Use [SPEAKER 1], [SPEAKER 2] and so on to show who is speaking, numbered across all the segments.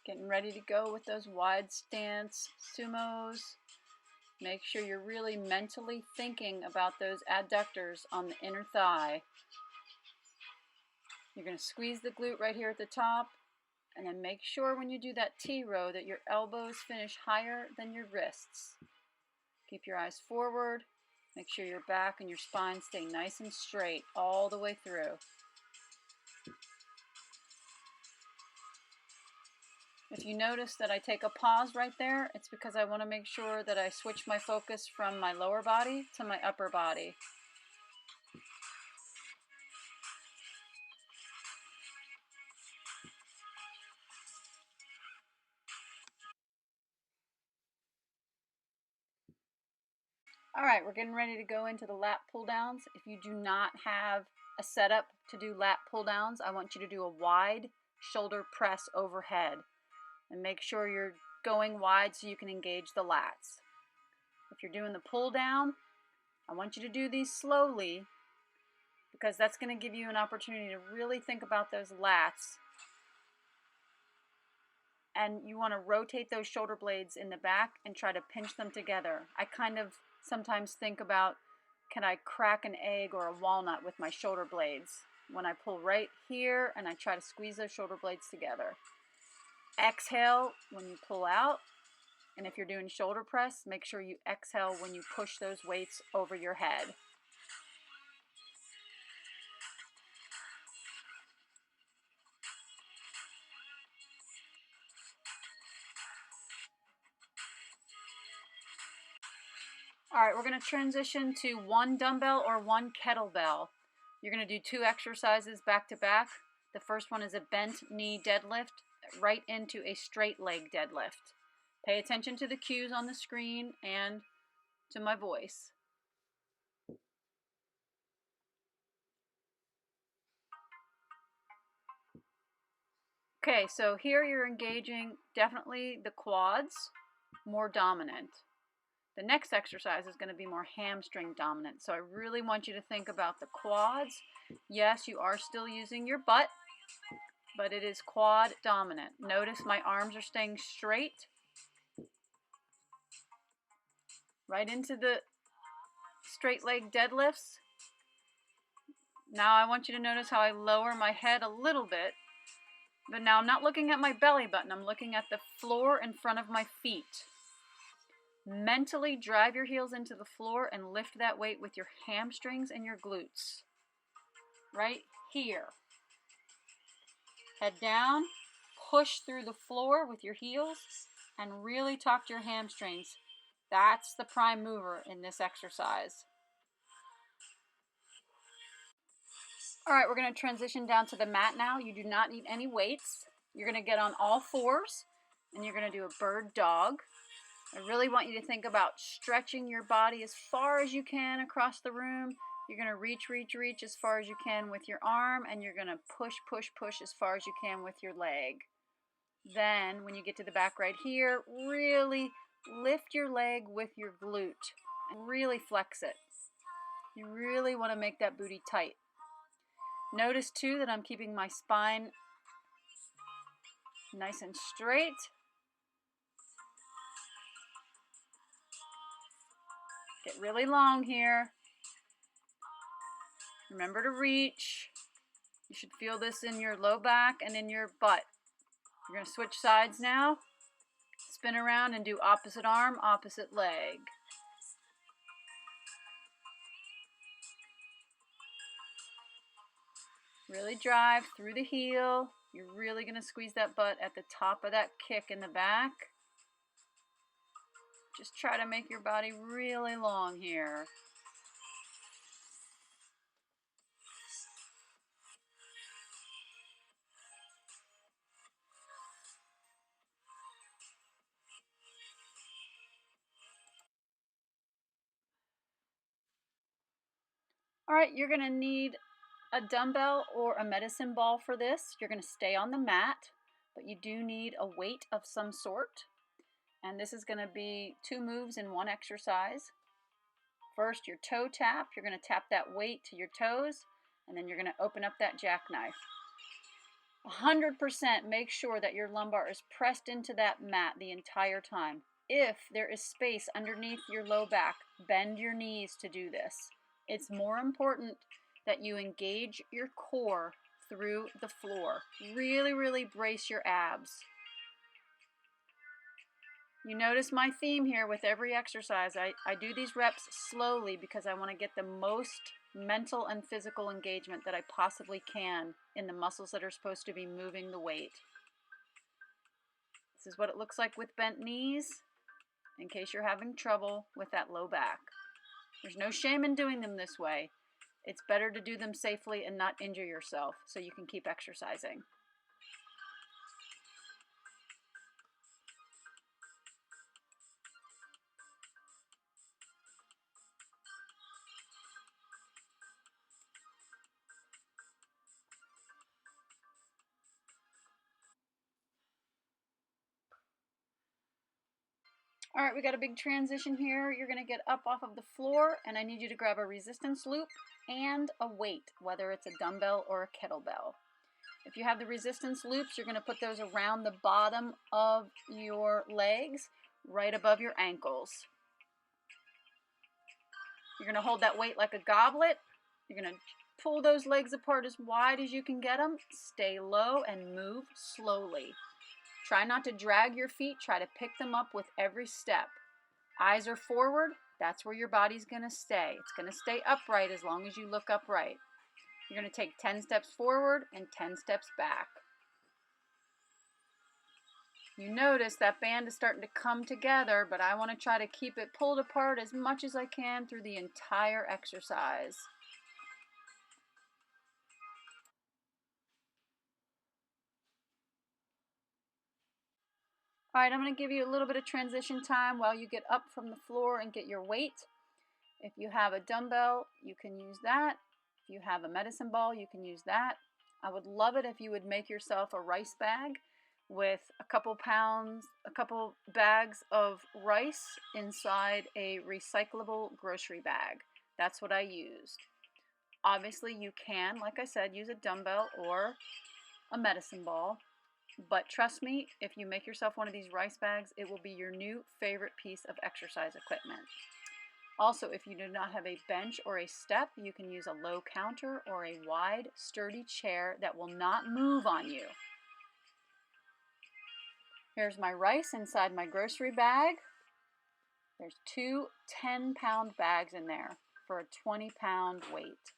[SPEAKER 1] Getting ready to go with those wide stance sumos. Make sure you're really mentally thinking about those adductors on the inner thigh. You're going to squeeze the glute right here at the top, and then make sure when you do that T-row that your elbows finish higher than your wrists. Keep your eyes forward. Make sure your back and your spine stay nice and straight all the way through. If you notice that I take a pause right there, it's because I want to make sure that I switch my focus from my lower body to my upper body. All right, we're getting ready to go into the lat pull downs. If you do not have a setup to do lat pull downs, I want you to do a wide shoulder press overhead. And make sure you're going wide so you can engage the lats. If you're doing the pull down, I want you to do these slowly because that's going to give you an opportunity to really think about those lats. And you want to rotate those shoulder blades in the back and try to pinch them together. I kind of sometimes think about, can I crack an egg or a walnut with my shoulder blades? When I pull right here and I try to squeeze those shoulder blades together. Exhale when you pull out, and if you're doing shoulder press, make sure you exhale when you push those weights over your head. All right, we're going to transition to one dumbbell or one kettlebell. You're going to do 2 exercises back to back. The first one is a bent knee deadlift right into a straight leg deadlift. Pay attention to the cues on the screen and to my voice. Okay, so here you're engaging definitely the quads, more dominant. The next exercise is going to be more hamstring dominant. So I really want you to think about the quads. Yes, you are still using your butt, but it is quad dominant. Notice my arms are staying straight. Right into the straight leg deadlifts. Now I want you to notice how I lower my head a little bit. But now I'm not looking at my belly button. I'm looking at the floor in front of my feet. Mentally drive your heels into the floor and lift that weight with your hamstrings and your glutes. Right here. Head down, push through the floor with your heels, and really talk to your hamstrings. That's the prime mover in this exercise. All right, we're going to transition down to the mat now. You do not need any weights. You're going to get on all fours, and you're going to do a bird dog. I really want you to think about stretching your body as far as you can across the room. You're going to reach as far as you can with your arm, and you're going to push as far as you can with your leg. Then, when you get to the back right here, really lift your leg with your glute and really flex it. You really want to make that booty tight. Notice, too, that I'm keeping my spine nice and straight. Get really long here. Remember to reach. You should feel this in your low back and in your butt. You're going to switch sides now. Spin around and do opposite arm, opposite leg. Really drive through the heel. You're really going to squeeze that butt at the top of that kick in the back. Just try to make your body really long here. All right, you're going to need a dumbbell or a medicine ball for this. You're going to stay on the mat, but you do need a weight of some sort. And this is going to be 2 moves in one exercise. First, your toe tap. You're going to tap that weight to your toes, and then you're going to open up that jackknife. 100% make sure that your lumbar is pressed into that mat the entire time. If there is space underneath your low back, bend your knees to do this. It's more important that you engage your core through the floor. Really, really brace your abs. You notice my theme here with every exercise. I do these reps slowly because I want to get the most mental and physical engagement that I possibly can in the muscles that are supposed to be moving the weight. This is what it looks like with bent knees, in case you're having trouble with that low back. There's no shame in doing them this way. It's better to do them safely and not injure yourself so you can keep exercising. All right, we got a big transition here. You're going to get up off of the floor, and I need you to grab a resistance loop and a weight, whether it's a dumbbell or a kettlebell. If you have the resistance loops, you're going to put those around the bottom of your legs, right above your ankles. You're going to hold that weight like a goblet. You're going to pull those legs apart as wide as you can get them. Stay low and move slowly. Try not to drag your feet. Try to pick them up with every step. Eyes are forward. That's where your body's going to stay. It's going to stay upright as long as you look upright. You're going to take 10 steps forward and 10 steps back. You notice that band is starting to come together, but I want to try to keep it pulled apart as much as I can through the entire exercise. All right, I'm going to give you a little bit of transition time while you get up from the floor and get your weight. If you have a dumbbell, you can use that. If you have a medicine ball, you can use that. I would love it if you would make yourself a rice bag with a couple bags of rice inside a recyclable grocery bag. That's what I used. Obviously, you can, like I said, use a dumbbell or a medicine ball. But trust me, if you make yourself one of these rice bags, it will be your new favorite piece of exercise equipment. Also, if you do not have a bench or a step, you can use a low counter or a wide, sturdy chair that will not move on you. Here's my rice inside my grocery bag. There's two 10-pound bags in there for a 20-pound weight.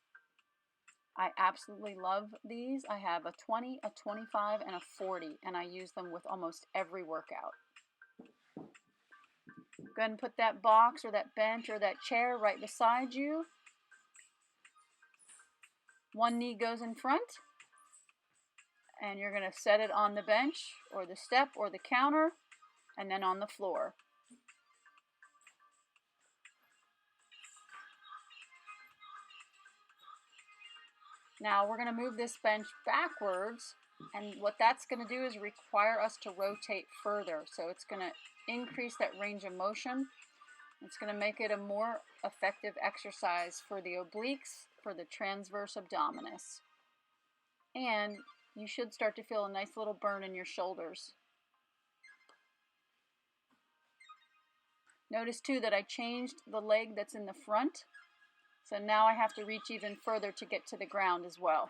[SPEAKER 1] I absolutely love these. I have a 20, a 25, and a 40, and I use them with almost every workout. Go ahead and put that box or that bench or that chair right beside you. One knee goes in front, and you're going to set it on the bench or the step or the counter, and then on the floor. Now we're going to move this bench backwards, and what that's going to do is require us to rotate further. So it's going to increase that range of motion. It's going to make it a more effective exercise for the obliques, for the transverse abdominis. And you should start to feel a nice little burn in your shoulders. Notice too that I changed the leg that's in the front. So now I have to reach even further to get to the ground as well.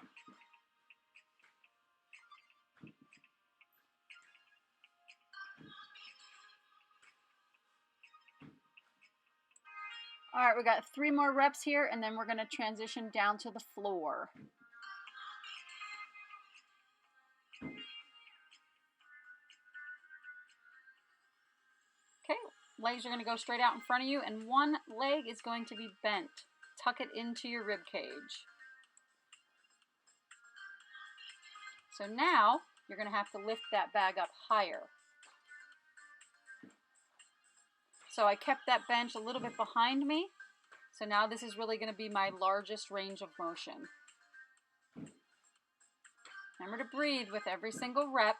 [SPEAKER 1] All right, we got 3 more reps here, and then we're going to transition down to the floor. Okay, legs are going to go straight out in front of you, and one leg is going to be bent. Tuck it into your rib cage. So now you're going to have to lift that bag up higher. So I kept that bench a little bit behind me. So now this is really going to be my largest range of motion. Remember to breathe with every single rep.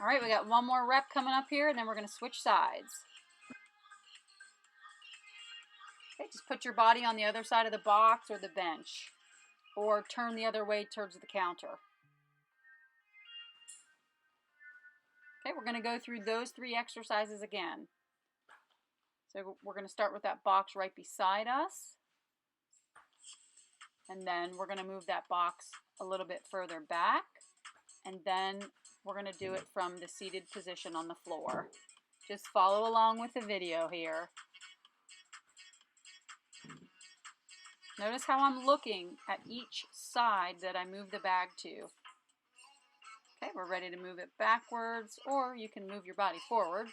[SPEAKER 1] All right, we got one more rep coming up here, and then we're going to switch sides. Okay, just put your body on the other side of the box or the bench, or turn the other way towards the counter. Okay, we're going to go through those 3 exercises again. So we're going to start with that box right beside us. And then we're going to move that box a little bit further back. And then we're going to do it from the seated position on the floor. Just follow along with the video here. Notice how I'm looking at each side that I move the bag to. Okay, we're ready to move it backwards, or you can move your body forward.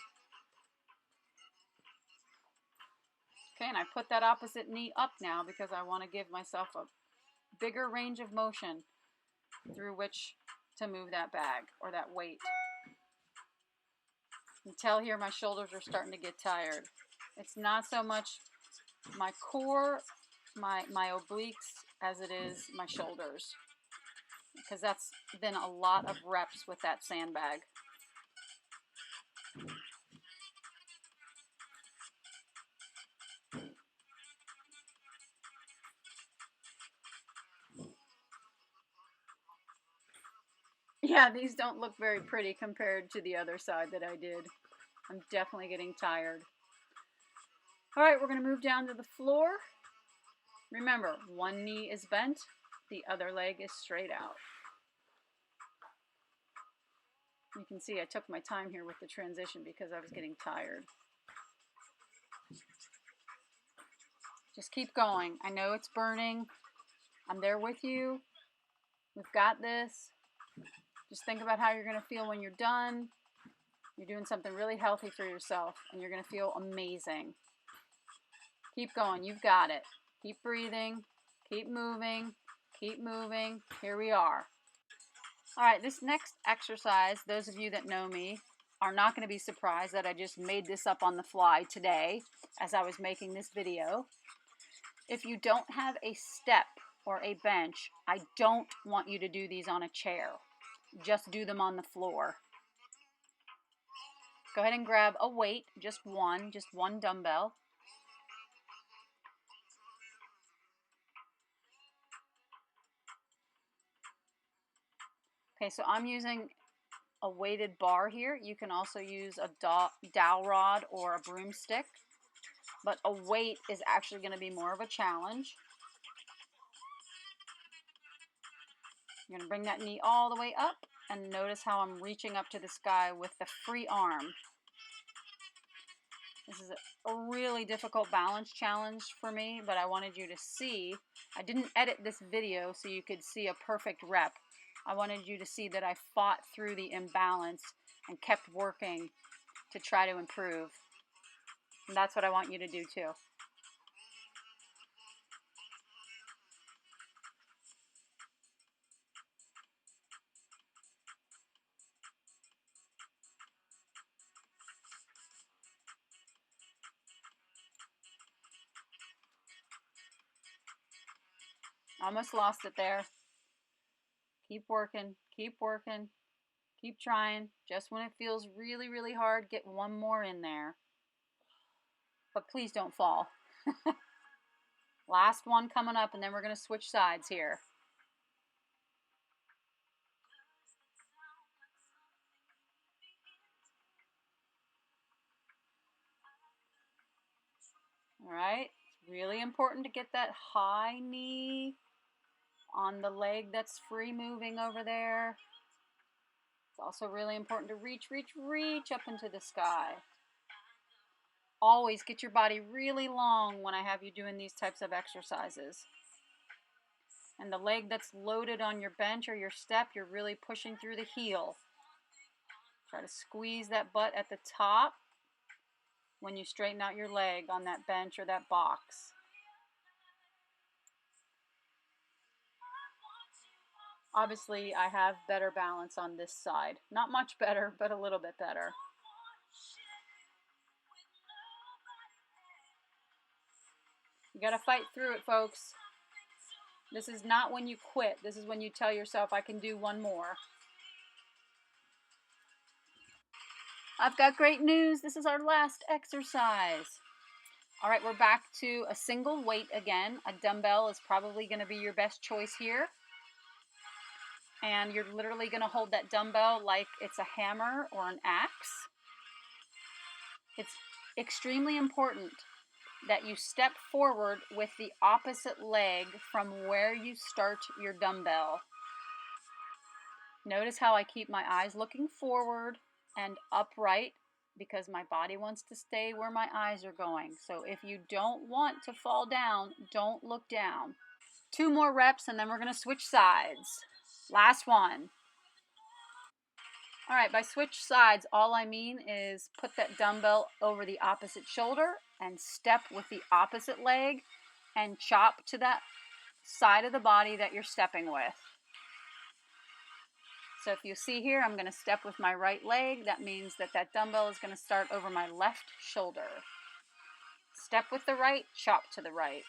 [SPEAKER 1] Okay, and I put that opposite knee up now because I want to give myself a bigger range of motion through which to move that bag or that weight. You can tell here my shoulders are starting to get tired. It's not so much my core, my obliques, as it is my shoulders, because that's been a lot of reps with that sandbag. Yeah, these don't look very pretty compared to the other side that I did. I'm definitely getting tired. All right, we're going to move down to the floor. Remember, one knee is bent, the other leg is straight out. You can see I took my time here with the transition because I was getting tired. Just keep going. I know it's burning. I'm there with you. We've got this. Just think about how you're going to feel when you're done. You're doing something really healthy for yourself, and you're going to feel amazing. Keep going. You've got it. Keep breathing. Keep moving. Keep moving. Here we are. All right, this next exercise, those of you that know me are not going to be surprised that I just made this up on the fly today as I was making this video. If you don't have a step or a bench, I don't want you to do these on a chair. Just do them on the floor. Go ahead and grab a weight, just one dumbbell. Okay, so I'm using a weighted bar here. You can also use a dowel rod or a broomstick, but a weight is actually going to be more of a challenge. You're going to bring that knee all the way up, and notice how I'm reaching up to the sky with the free arm. This is a really difficult balance challenge for me, but I wanted you to see. I didn't edit this video so you could see a perfect rep. I wanted you to see that I fought through the imbalance and kept working to try to improve. And that's what I want you to do too. Almost lost it there. Keep working, keep working, keep trying. Just when it feels really, really hard, get one more in there. But please don't fall. Last one coming up, and then we're going to switch sides here. All right, it's really important to get that high knee on the leg that's free moving over there. It's also really important to reach up into the sky. Always get your body really long when I have you doing these types of exercises. And the leg that's loaded on your bench or your step, you're really pushing through the heel. Try to squeeze that butt at the top when you straighten out your leg on that bench or that box. Obviously, I have better balance on this side. Not much better, but a little bit better. You gotta fight through it, folks. This is not when you quit. This is when you tell yourself, I can do one more. I've got great news. This is our last exercise. All right, we're back to a single weight again. A dumbbell is probably going to be your best choice here. And you're literally going to hold that dumbbell like it's a hammer or an axe. It's extremely important that you step forward with the opposite leg from where you start your dumbbell. Notice how I keep my eyes looking forward and upright because my body wants to stay where my eyes are going. So if you don't want to fall down, don't look down. 2 more reps and then we're going to switch sides. Last one. All right, by switch sides, all I mean is put that dumbbell over the opposite shoulder and step with the opposite leg and chop to that side of the body that you're stepping with. So if you see here, I'm going to step with my right leg. That means that that dumbbell is going to start over my left shoulder. Step with the right, chop to the right.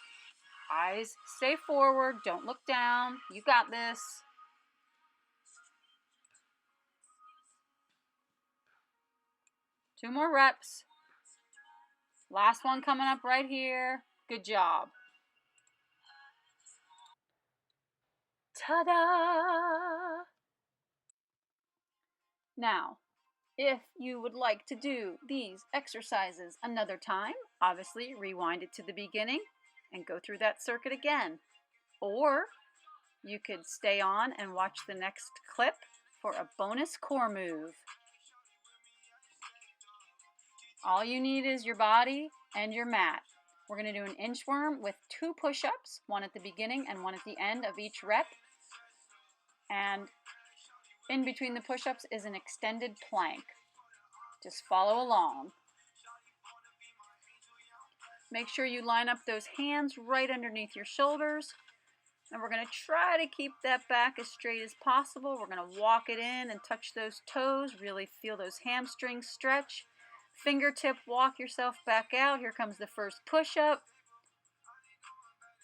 [SPEAKER 1] Eyes stay forward, don't look down. You got this. Two more reps. Last one coming up right here. Good job. Ta-da! Now, if you would like to do these exercises another time, obviously rewind it to the beginning and go through that circuit again. Or you could stay on and watch the next clip for a bonus core move. All you need is your body and your mat. We're going to do an inchworm with 2 push-ups, one at the beginning and one at the end of each rep. And in between the push-ups is an extended plank. Just follow along. Make sure you line up those hands right underneath your shoulders. And we're going to try to keep that back as straight as possible. We're going to walk it in and touch those toes. Really feel those hamstrings stretch. Fingertip walk yourself back out. Here comes the first push-up.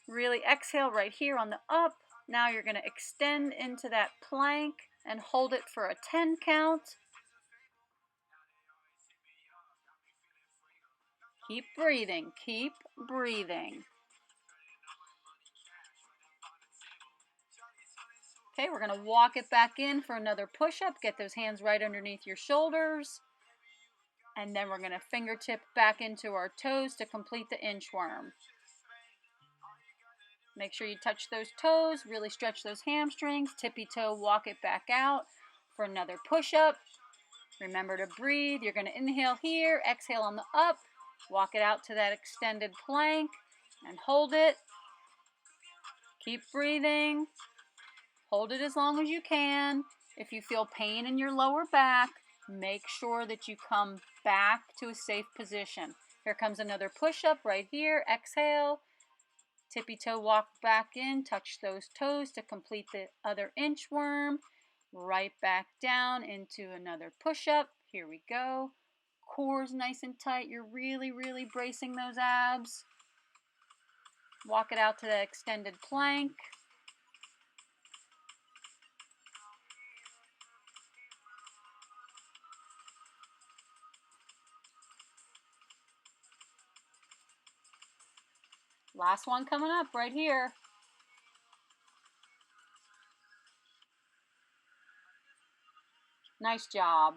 [SPEAKER 1] Really exhale right here on the up. Now you're going to extend into that plank and hold it for a 10 count. Keep breathing. Keep breathing. Okay, we're going to walk it back in for another push-up. Get those hands right underneath your shoulders. And then we're going to fingertip back into our toes to complete the inchworm. Make sure you touch those toes, really stretch those hamstrings, tippy toe, walk it back out for another push-up. Remember to breathe. You're going to inhale here, exhale on the up, walk it out to that extended plank, and hold it. Keep breathing. Hold it as long as you can. If you feel pain in your lower back, make sure that you come back to a safe position. Here comes another push-up right here. Exhale. Tippy toe walk back in. Touch those toes to complete the other inchworm. Right back down into another push-up. Here we go. Core's nice and tight. You're really, really bracing those abs. Walk it out to the extended plank. Last one coming up right here. Nice job.